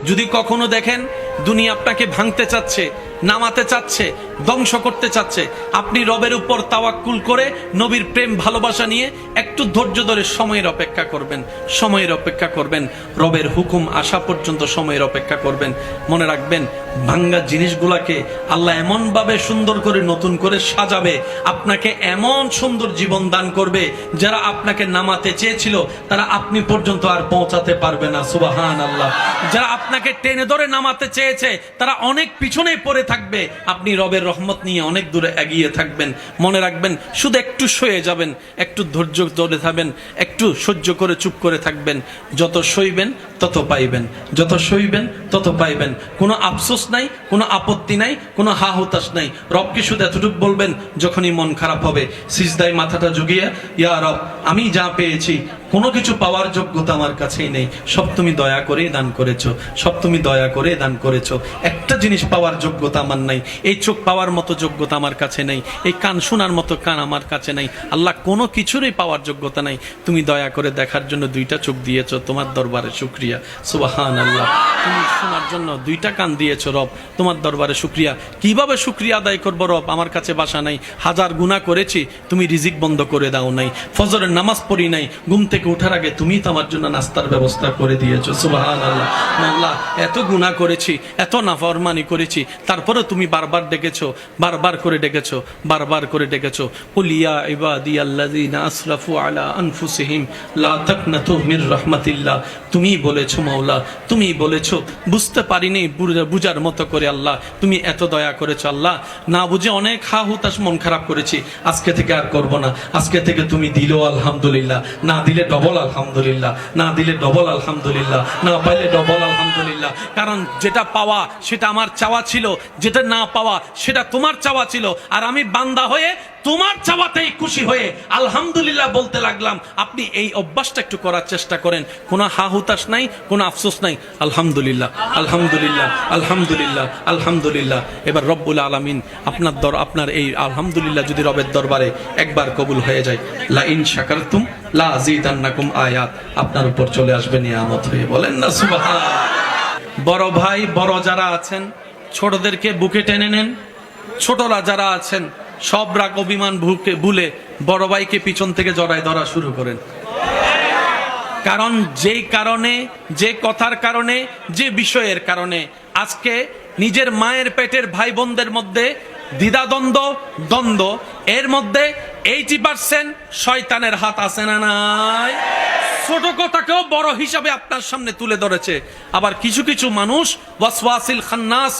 যদি কখনো দেখেন দুনিয়া আপনাকে ভাঙতে চাচ্ছে, নামাতে চাচ্ছে, ধ্বংস করতে চাচ্ছে, আপনি রবের উপর তাওয়াক্কুল করে নবীর প্রেম ভালোবাসা নিয়ে একটু ধৈর্য ধরে সময়ের অপেক্ষা করবেন, সময়ের অপেক্ষা করবেন, রবের হুকুম আসা পর্যন্ত সময়ের অপেক্ষা করবেন। মনে রাখবেন, ভাঙ্গা জিনিসগুলাকে আল্লাহ এমন ভাবে সুন্দর করে নতুন করে সাজাবে, আপনাকে এমন সুন্দর জীবন দান করবে, যারা আপনাকে নামাতে চেয়েছিল তারা আপনি পর্যন্ত আর পৌঁছাতে পারবে না। সুবহানাল্লাহ। যারা আপনাকে টেনে ধরে নামাতে চেয়েছে তারা অনেক পিছনে পড়ে থাকবে, আপনি রবের রহমত নিয়ে অনেক দূরে এগিয়ে থাকবেন। মনে রাখবেন, শুধু একটু সয়ে যাবেন, একটু ধৈর্য ধরে থাকবেন, একটু সহ্য করে চুপ করে থাকবেন। যত সইবেন তত পাইবেন, যত সইবেন তত পাইবেন। কোনো আফসোস নাই, কোনো আপত্তি নাই, কোনো হা হুতাশ নাই। রবকে শুধু এতটুকু বলবেন যখনই মন খারাপ হবে, সিজদায় মাথাটা ঝুঁকিয়ে, ইয়া রব, আমি যা পেয়েছি কোনো কিছু পাওয়ার যোগ্যতা আমার কাছেই নেই, সব তুমি দয়া করে দান করেছো, সব তুমি দয়া করে দান করেছো। একটা জিনিস পাওয়ার যোগ্যতা আমার নাই, এই চোখ পাওয়ার মতো যোগ্যতা আমার কাছে নেই, এই কান শোনার মতো কান আমার কাছে নাই। আল্লাহ, কোনো কিছুরই পাওয়ার যোগ্যতা নাই, তুমি দয়া করে দেখার জন্য দুইটা চোখ দিয়েছো, তোমার দরবারে শুকরিয়া। সুবহানাল্লাহ। তুমি শোনার জন্য দুইটা কান দিয়েছো রব, তোমার দরবারে শুকরিয়া। কিভাবে শুকরিয়া আদায় করবো রব? আমার কাছে ভাষা নাই। হাজার গুনাহ করেছি, তুমি রিজিক বন্ধ করে দাও নাই। ফজরের নামাজ পড়ি নাই, ঘুম থেকে উঠার আগে তুমি তো আমার জন্য নাস্তার ব্যবস্থা করে দিয়েছো। সুবহানাল্লাহ। আল্লাহ, এত গুনাহ করেছি, এত নাফরমানি করেছি, তারপরে তুমি বারবার ডেকেছো, বারবার করে ডেকেছো, বারবার করে ডেকেছো। কুল ইয়া ইবাদিয়াল্লাযিনা আসরাফু আলা আনফুসিহিম লা তাকনাতু মির রাহমাতিল্লাহ। তুমি বলেছো মাওলা, তুমি বলেছো, বুঝতে পারিনি বুঝার মতো করে আল্লাহ তুমি এত দয়া করেছো। আল্লাহ, না বুঝে অনেক হা হুতাশ মন খারাপ করেছি, আজকে থেকে আর করব না। আজকে থেকে তুমি দিলো আলহামদুলিল্লাহ, না দিলে ডবল আলহামদুলিল্লাহ, না দিলে ডবল আলহামদুলিল্লাহ, না পাইলে ডবল আলহামদুলিল্লাহ। কারণ যেটা পাওয়া সেটা আমার চাওয়া ছিল, যেটা না পাওয়া সেটা তোমার চাওয়া ছিল, আর আমি বান্দা হয়ে তোমার চাওয়াতেই খুশি হয়ে আলহামদুলিল্লাহ বলতে লাগলাম। আপনি এই অভ্যাসটা একটু করার চেষ্টা করেন, কোনো হা হুতাশ নাই, কোনো আফসোস নাই। আলহামদুলিল্লাহ, আলহামদুলিল্লাহ, আলহামদুলিল্লাহ, আলহামদুলিল্লাহ। এবার রব্বুল আলামিন আপনার এই আলহামদুলিল্লাহ যদি রবের দরবারে একবার কবুল হয়ে যায়, লা ইন শাকারতুম লা আযীদান্নাকুম আয়াত আপনার উপর চলে আসবে নিয়ামত হয়ে। বলেন না সুবহানাল্লাহ। বড় ভাই বড় যারা আছেন, ছোটদেরকে বুকে টেনে নেন। ছোটরা যারা আছেন, সব রাগ অভিমান ভুলে বড় ভাইকে পিছন থেকে জড়ায় ধরা শুরু করেন। কারণ যেই কারণে, যে কথার কারণে, যে বিষয়ের কারণে আজকে নিজের মায়ের পেটের ভাই বোনদের মধ্যে দ্বিধাদ্বন্দ্ব, এর মধ্যে 80% শয়তানের হাত আছে না নাই? ছোট কথাকেও বড় হিসাবে আপনার সামনে তুলে ধরেছে। আবার কিছু কিছু মানুষ ওয়াসওয়াসিল খান্নাস